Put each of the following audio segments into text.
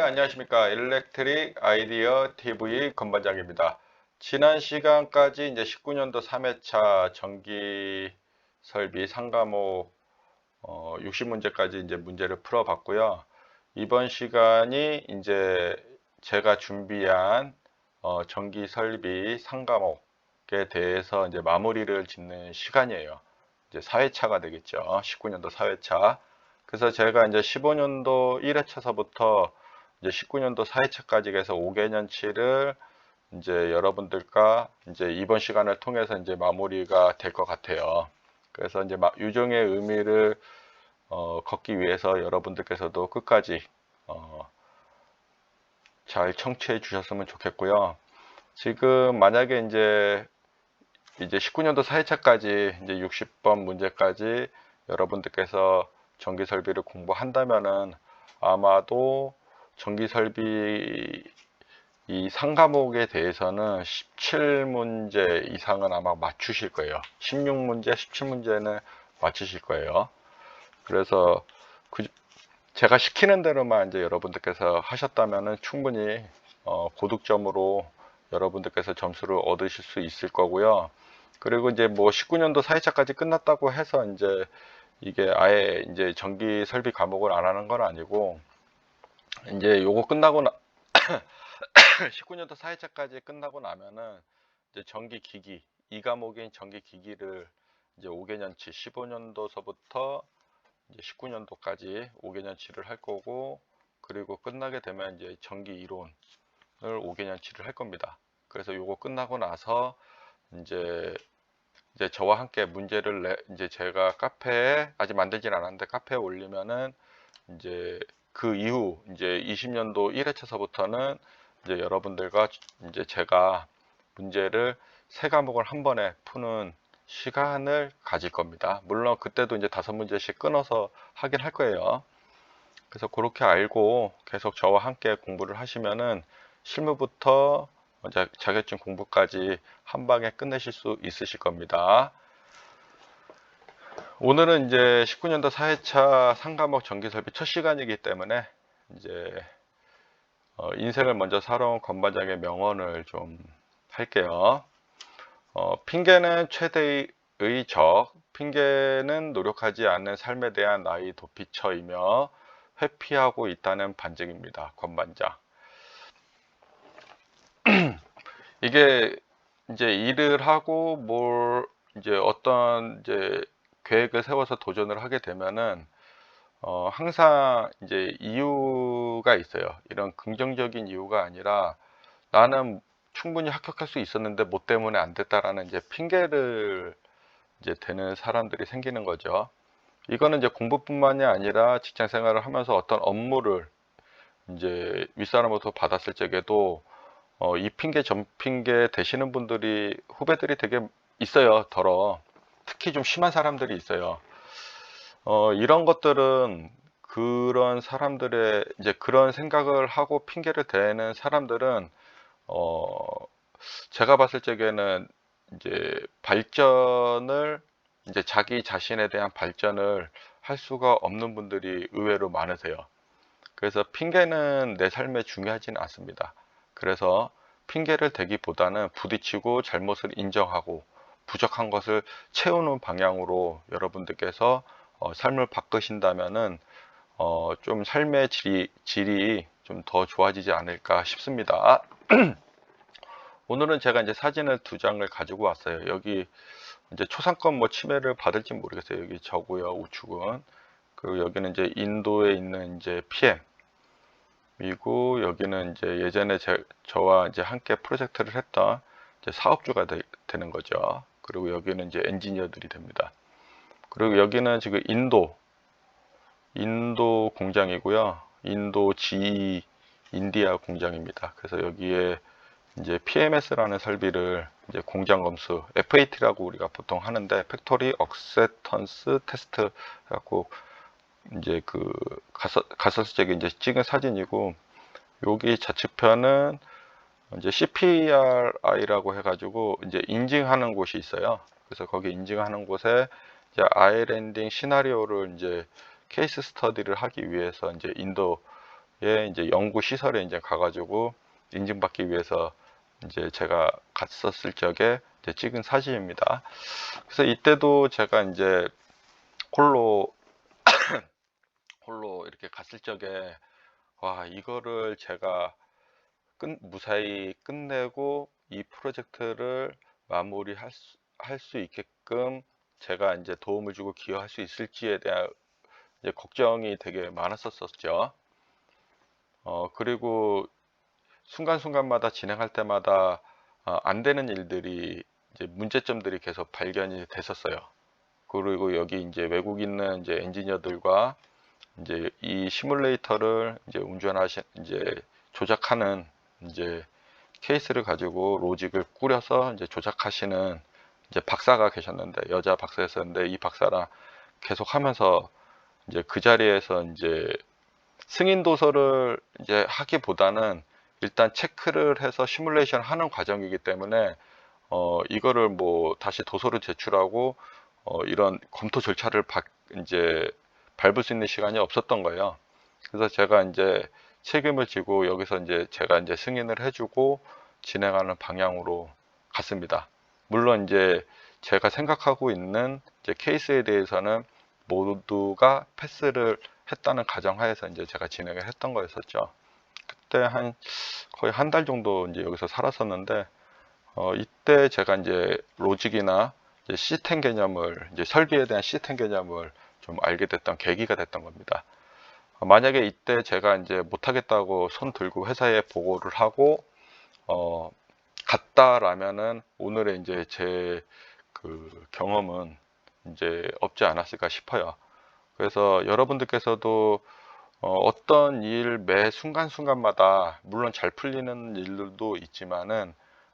안녕하십니까. 일렉트릭 아이디어 TV 건반장입니다. 지난 시간까지 이제 19년도 3회차 전기 설비 상가목 60문제까지 이제 문제를 풀어봤고요. 이번 시간이 이제 제가 준비한 전기 설비 상가목에 대해서 이제 마무리를 짓는 시간이에요. 이제 4회차가 되겠죠. 19년도 4회차. 그래서 제가 이제 15년도 1회차서부터 이제 19년도 4회차까지 해서 5개년치를 이제 여러분들과 이제 이번 시간을 통해서 이제 마무리가 될 것 같아요. 그래서 이제 유종의 의미를 걷기 위해서 여러분들께서도 끝까지 잘 청취해 주셨으면 좋겠고요. 지금 만약에 이제 19년도 4회차까지 이제 60번 문제까지 여러분들께서 전기 설비를 공부한다면은 아마도 전기 설비 이 상과목에 대해서는 17문제 이상은 아마 맞추실 거예요. 16문제, 17문제는 맞추실 거예요. 그래서 제가 시키는 대로만 이제 여러분들께서 하셨다면은 충분히 고득점으로 여러분들께서 점수를 얻으실 수 있을 거고요. 그리고 이제 뭐 19년도 4회차까지 끝났다고 해서 이제 이게 아예 이제 전기 설비 과목을 안 하는 건 아니고 이제 요거 끝나고 19년도 4회차까지 끝나고 나면은 이제 전기 기기 이 과목인 전기 기기를 이제 5개년치 15년도서부터 이제 19년도까지 5개년치를 할 거고, 그리고 끝나게 되면 이제 전기 이론을 5개년치를 할 겁니다. 그래서 요거 끝나고 나서 이제 저와 함께 문제를 이제 제가 카페에 아직 만들진 않았는데 카페에 올리면은 이제 그 이후 이제 20년도 1회차서부터는 이제 여러분들과 이제 제가 문제를 세 과목을 한 번에 푸는 시간을 가질 겁니다. 물론 그때도 이제 5문제씩 끊어서 하긴 할 거예요. 그래서 그렇게 알고 계속 저와 함께 공부를 하시면은 실무부터 자격증 공부까지 한 방에 끝내실 수 있으실 겁니다. 오늘은 이제 19년도 4회차 상과목 전기설비 첫 시간이기 때문에 이제 인생을 먼저 살아온 건반장의 명언을 좀 할게요. 핑계는 최대의 적, 핑계는 노력하지 않는 삶에 대한 나의 도피처이며 회피하고 있다는 반증입니다. 건반장. 이게 이제 일을 하고 이제 어떤 이제 계획을 세워서 도전을 하게 되면은 항상 이제 이유가 있어요. 이런 긍정적인 이유가 아니라 나는 충분히 합격할 수 있었는데 뭐 때문에 안 됐다라는 이제 핑계를 이제 대는 사람들이 생기는 거죠. 이거는 이제 공부뿐만이 아니라 직장 생활을 하면서 어떤 업무를 이제 윗사람으로부터 받았을 적에도 이 핑계 저 핑계 대시는 분들이 후배들이 되게 있어요. 특히 좀 심한 사람들이 있어요. 이런 것들은 그런 사람들의 이제 그런 생각을 하고 핑계를 대는 사람들은 어, 제가 봤을 적에는 이제 발전을 이제 자기 자신에 대한 발전을 할 수가 없는 분들이 의외로 많으세요. 그래서 핑계는 내 삶에 중요하지는 않습니다. 그래서 핑계를 대기보다는 부딪히고 잘못을 인정하고 부족한 것을 채우는 방향으로 여러분들께서 삶을 바꾸신다면은 좀 삶의 질이 좀 더 좋아지지 않을까 싶습니다. 오늘은 제가 이제 사진을 2장을 가지고 왔어요. 여기 이제 초상권 뭐 침해를 받을지 모르겠어요. 여기 저고요, 우측은. 그리고 여기는 이제 인도에 있는 이제 PM이고, 여기는 이제 예전에 저와 이제 함께 프로젝트를 했던 이제 사업주가 되는 거죠. 그리고 여기는 이제 엔지니어들이 됩니다. 그리고 여기는 지금 인도 공장이고요. 인도 GE 인디아 공장입니다. 그래서 여기에 이제 PMS라는 설비를 이제 공장 검수, FAT라고 우리가 보통 하는데 팩토리 억셉턴스 테스트 갖고 이제 갔었을 적에 이제 찍은 사진이고, 여기 좌측편은 이제 CPRI라고 해가지고 이제 인증하는 곳이 있어요. 그래서 거기 인증하는 곳에 이제 아일랜딩 시나리오를 이제 케이스 스터디를 하기 위해서 이제 인도 이제 연구 시설에 이제 가가지고 인증받기 위해서 이제 제가 갔었을 적에 이제 찍은 사진입니다. 그래서 이때도 제가 이제 홀로 이렇게 갔을 적에 와, 이거를 제가 무사히 끝내고 이 프로젝트를 마무리할 할 수 있게끔 제가 이제 도움을 주고 기여할 수 있을지에 대한 이제 걱정이 되게 많았었죠. 그리고 순간순간마다 진행할 때마다 안 되는 일들이 이제 문제점들이 계속 발견이 됐었어요. 그리고 여기 이제 외국 있는 이제 엔지니어들과 이제 이 시뮬레이터를 이제 이제 조작하는 이제 케이스를 가지고 로직을 꾸려서 이제 조작하시는 이제 박사가 계셨는데, 여자 박사였었는데, 이 박사랑 계속 하면서 이제 그 자리에서 이제 승인 도서를 이제 하기보다는 일단 체크를 해서 시뮬레이션 하는 과정이기 때문에 이거를 뭐 다시 도서를 제출하고 이런 검토 절차를 이제 밟을 수 있는 시간이 없었던 거예요. 그래서 제가 이제 책임을 지고 여기서 이제 제가 이제 승인을 해주고 진행하는 방향으로 갔습니다. 물론 이제 제가 생각하고 있는 이제 케이스에 대해서는 모두가 패스를 했다는 가정하에서 이제 제가 진행을 했던 거였었죠. 그때 거의 한 달 정도 이제 여기서 살았었는데, 이때 제가 이제 로직이나 이제 시스템 개념을, 이제 설계에 대한 시스템 개념을 좀 알게 됐던 계기가 됐던 겁니다. 만약에 이때 제가 이제 못하겠다고 손 들고 회사에 보고를 하고 갔다라면은 오늘의 이제 제 그 경험은 이제 없지 않았을까 싶어요. 그래서 여러분들께서도 어떤 일 매 순간순간마다 물론 잘 풀리는 일들도 있지만은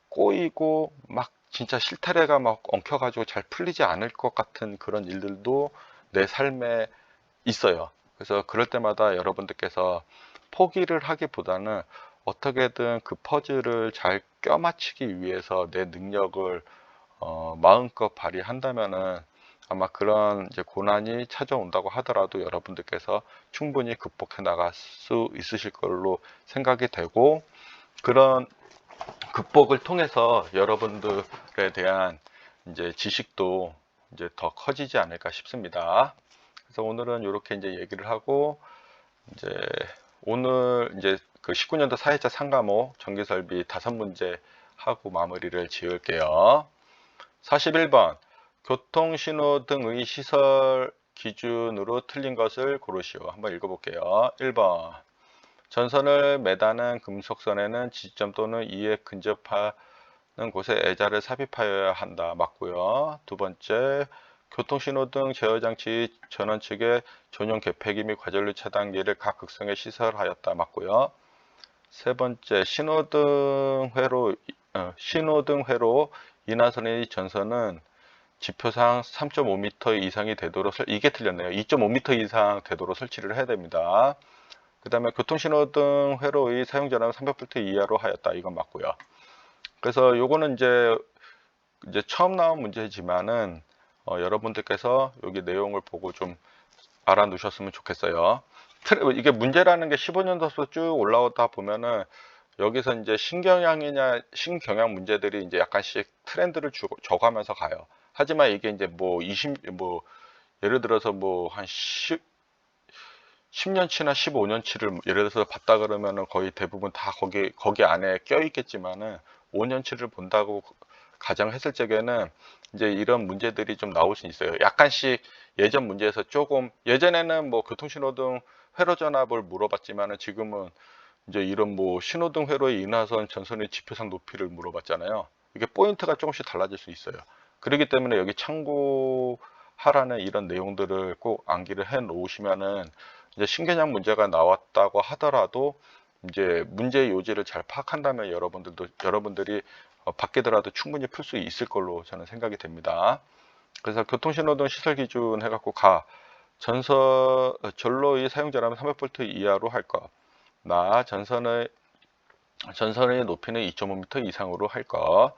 꼬이고 막 진짜 실타래가 막 엉켜가지고 잘 풀리지 않을 것 같은 그런 일들도 내 삶에 있어요. 그래서 그럴 때마다 여러분들께서 포기를 하기보다는 어떻게든 그 퍼즐을 잘 껴맞추기 위해서 내 능력을 마음껏 발휘한다면은 아마 그런 이제 고난이 찾아온다고 하더라도 여러분들께서 충분히 극복해 나갈 수 있으실 걸로 생각이 되고, 그런 극복을 통해서 여러분들에 대한 이제 지식도 이제 더 커지지 않을까 싶습니다. 그래서 오늘은 이렇게 이제 얘기를 하고, 이제 오늘 이제 그 19년도 사회자 상가모 정기설비 5문제 하고 마무리를 지을게요. 41번 교통신호등의 시설 기준으로 틀린 것을 고르시오. 한번 읽어볼게요. 1번 전선을 매다는 금속선에는 지점 또는 이에 근접하는 곳에 애자를 삽입하여야 한다. 맞고요. 두 번째 교통신호등 제어장치 전원 측에 전용 개폐기 및 과전류 차단기를 각 극성에 시설하였다. 맞고요. 세 번째 신호등 회로 인하선의 전선은 지표상 3.5m 이상이 되도록 이게 틀렸네요. 2.5m 이상 되도록 설치를 해야 됩니다. 그 다음에 교통신호등 회로의 사용전압은 300V 이하로 하였다. 이건 맞고요. 그래서 요거는 이제 처음 나온 문제지만은 여러분들께서 여기 내용을 보고 좀 알아두셨으면 좋겠어요. 이게 문제라는 게 15년도부터 쭉 올라오다 보면은 여기서 이제 신경향 문제들이 이제 약간씩 트렌드를 적어가면서 가요. 하지만 이게 이제 예를 들어서 뭐 한 10년치나 15년치를 예를 들어서 봤다 그러면은 거의 대부분 다 거기 안에 껴 있겠지만은 5년치를 본다고 가정했을 적에는 이제 이런 문제들이 좀 나올 수 있어요. 약간씩 예전 문제에서 조금, 예전에는 뭐 교통신호등 회로 전압을 물어봤지만은 지금은 이제 이런 뭐 신호등 회로의 인하선 전선의 지표상 높이를 물어봤잖아요. 이게 포인트가 조금씩 달라질 수 있어요. 그렇기 때문에 여기 참고하라는 이런 내용들을 꼭 암기를 해 놓으시면은 이제 신개념 문제가 나왔다고 하더라도 이제 문제의 요지를 잘 파악한다면 여러분들이 밖에더라도 충분히 풀 수 있을 걸로 저는 생각이 됩니다. 그래서 교통신호등 시설 기준 해갖고 전로의 사용자라면 300V 이하로 할 것. 전선의 높이는 2.5m 이상으로 할 것.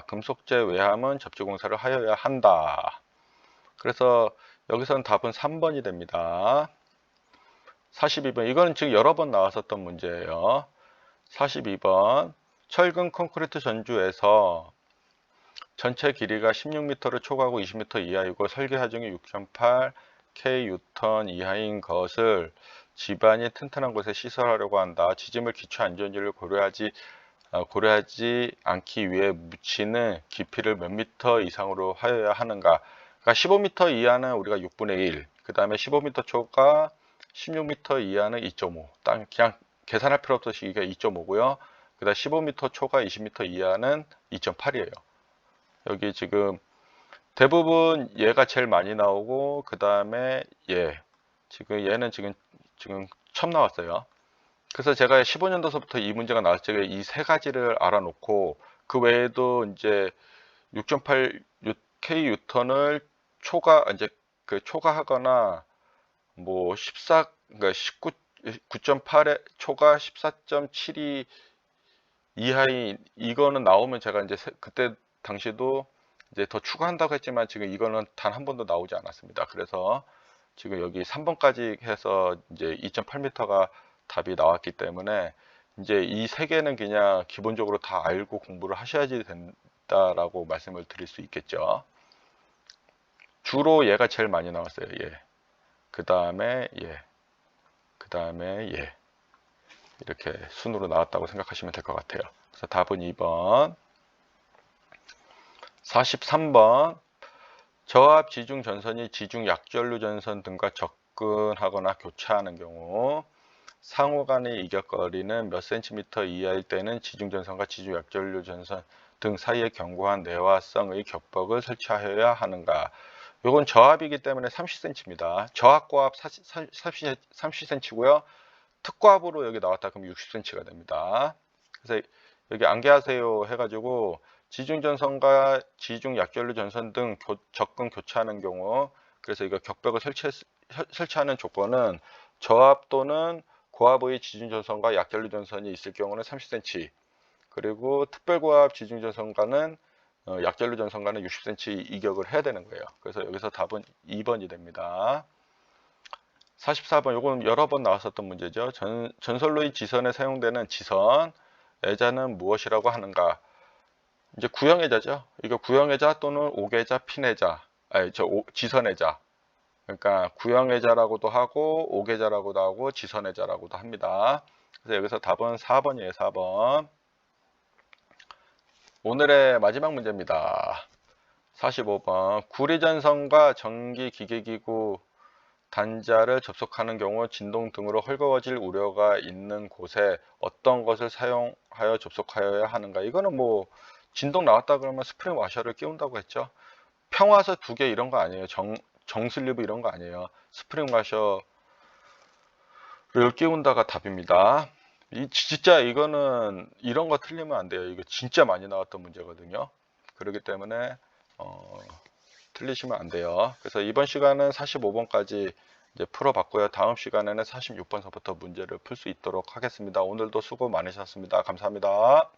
금속재 외함은 접지공사를 하여야 한다. 그래서 여기서는 답은 3번이 됩니다. 42번 이거는 지금 여러 번 나왔었던 문제예요. 42번 철근 콘크리트 전주에서 전체 길이가 16m를 초과하고 20m 이하이고 설계 하중이 6.8 kN 이하인 것을 집안이 튼튼한 곳에 시설하려고 한다. 지짐을 기초 안전지를 고려하지 않기 위해 묻히는 깊이를 몇 미터 이상으로 하여야 하는가. 그러니까 15m 이하는 우리가 6분의 1, 그 다음에 15m 초과 16m 이하는 2.5. 그냥 계산할 필요 없이 이게 2.5고요. 그 다음 15m 초과 20m 이하는 2.8이에요. 여기 지금 대부분 얘가 제일 많이 나오고 그 다음에 얘는 지금 처음 나왔어요. 그래서 제가 15년도서부터 이 문제가 나왔을 때 이 세 가지를 알아놓고 그 외에도 이제 6.8 K뉴턴을 초과하거나 뭐 14 그러니까 9.8에 초과 14.72 이하인 이거는 나오면 제가 이제 그때 당시도 이제 더 추가한다고 했지만 지금 이거는 단 한 번도 나오지 않았습니다. 그래서 지금 여기 3번까지 해서 이제 2.8m가 답이 나왔기 때문에 이제 이 세 개는 그냥 기본적으로 다 알고 공부를 하셔야지 된다라고 말씀을 드릴 수 있겠죠. 주로 얘가 제일 많이 나왔어요. 그 다음에 그 다음에 이렇게 순으로 나왔다고 생각하시면 될 것 같아요. 그래서 답은 2번. 43번 저압 지중 전선이 지중 약전류 전선 등과 접근하거나 교차하는 경우 상호 간의 이격거리는 몇 cm 이하일 때는 지중 전선과 지중 약전류 전선 등 사이에 견고한 내화성의 격벽을 설치하여야 하는가. 요건 저압이기 때문에 30cm입니다. 저압고압 30cm고요. 특고압으로 여기 나왔다 그럼 60cm가 됩니다. 그래서 여기 안개하세요 해가지고 지중전선과 지중약전류 전선 등 접근 교차하는 경우 그래서 이거 격벽을 설치하는 조건은 저압 또는 고압의 지중전선과 약전류 전선이 있을 경우는 30cm 그리고 특별고압 지중전선과는 약전류 전선과는 60cm 이격을 해야 되는 거예요. 그래서 여기서 답은 2번이 됩니다. 44번 요건 여러 번 나왔었던 문제죠. 전선로의 지선에 사용되는 지선 애자는 무엇이라고 하는가. 이제 구형애자죠. 이거 구형애자 또는 옥애자, 핀애자, 지선애자. 그러니까 구형애자라고도 하고 옥애자라고도 하고 지선애자라고도 합니다. 그래서 여기서 답은 4번이에요. 4번. 오늘의 마지막 문제입니다. 45번 구리전선과 전기기계기구 단자를 접속하는 경우 진동 등으로 헐거워질 우려가 있는 곳에 어떤 것을 사용하여 접속하여야 하는가. 이거는 뭐 진동 나왔다 그러면 스프링 와셔를 끼운다고 했죠. 평화서 2개 이런 거 아니에요. 정슬리브 이런 거 아니에요. 스프링 와셔를 끼운다가 답입니다. 진짜 이거는 이런 거 틀리면 안 돼요. 이거 진짜 많이 나왔던 문제거든요. 그렇기 때문에 틀리시면 안 돼요. 그래서 이번 시간은 45번까지 이제 풀어봤고요. 다음 시간에는 46번서부터 문제를 풀 수 있도록 하겠습니다. 오늘도 수고 많으셨습니다. 감사합니다.